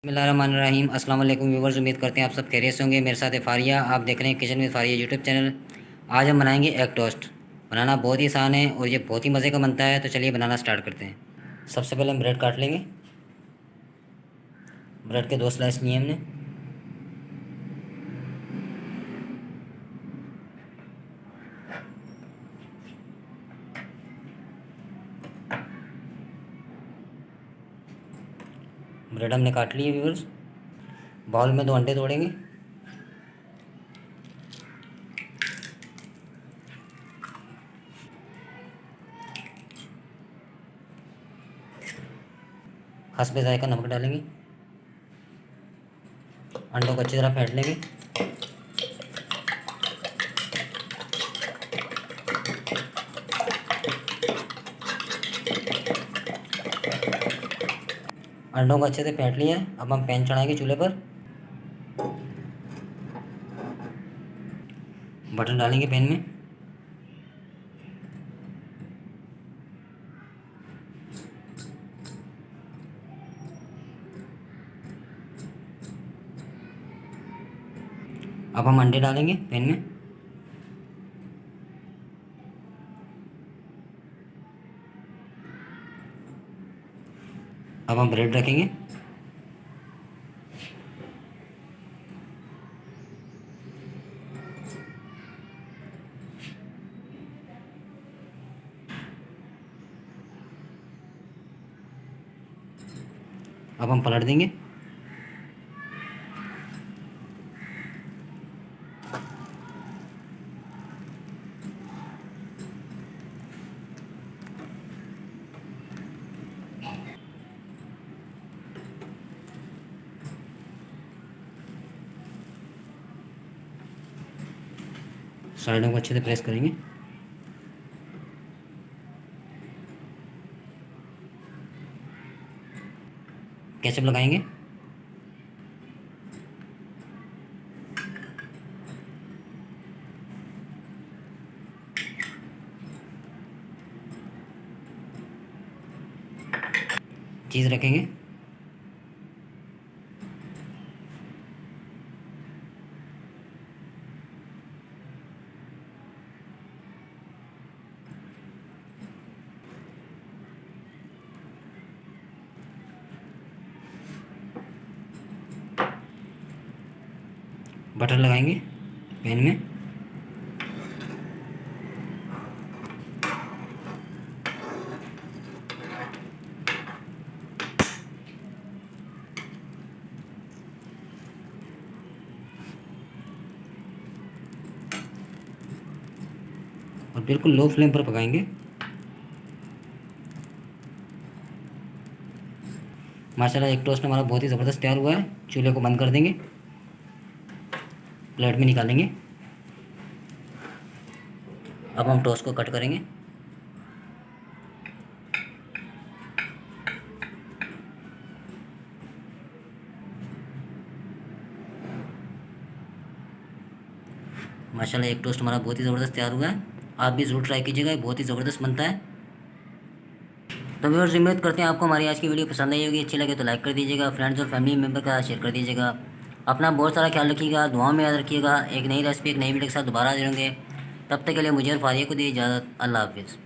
बिस्मिल्लाहिर्रहमानिर्रहीम। अस्सलाम वालेकुम व्यूवर्स, उम्मीद करते हैं आप सब खैरियत से होंगे। मेरे साथ है फारिया, आप देख रहे हैं kitchen with Faria YouTube channel. आज हम बनाएंगे एग टोस्ट। बनाना बहुत ही आसान है और ये बहुत ही मज़े का बनता है। तो चलिए बनाना स्टार्ट करते हैं। सबसे पहले हम ब्रेड काट लेंगे। ब्रेड के 2 स्लाइस लिए हमने। ब्रेड हमने काट लिए व्यूवर्स। बाउल में 2 अंडे तोड़ेंगे। हस्बे जायका नमक डालेंगे। अंडों को अच्छी तरह फेंट लेंगे। अंडों को अच्छे से फेंट लिया है। अब हम पैन चढ़ाएंगे चूल्हे पर। बटर डालेंगे पैन में। अब हम अंडे डालेंगे पैन में। अब हम ब्रेड रखेंगे। अब हम पलट देंगे। साइडों को अच्छे से प्रेस करेंगे। केचप लगाएंगे। चीज़ रखेंगे। बटर लगाएंगे पैन में। और बिल्कुल लो फ्लेम पर पकाएंगे। माशाल्लाह एक टोस्ट हमारा बहुत ही ज़बरदस्त तैयार हुआ है। चूल्हे को बंद कर देंगे। प्लेट में निकालेंगे। अब हम टोस्ट को कट करेंगे। माशाल्लाह एक टोस्ट हमारा बहुत ही ज़बरदस्त तैयार हुआ है। आप भी ज़रूर ट्राई कीजिएगा, बहुत ही ज़बरदस्त बनता है। तो व्यूअर्स, उम्मीद करते हैं आपको हमारी आज की वीडियो पसंद आई होगी। अच्छी लगे तो लाइक कर दीजिएगा, फ्रेंड्स और फैमिली मेम्बर का शेयर कर दीजिएगा। अपना बहुत सारा ख्याल रखिएगा, दुआओं में याद रखिएगा। एक नई रेसिपी एक नई वीडियो के साथ दोबारा जुड़ेंगे। तब तक के लिए मुझे और फारिया को दी इजाज़त। अल्लाह हाफिज़।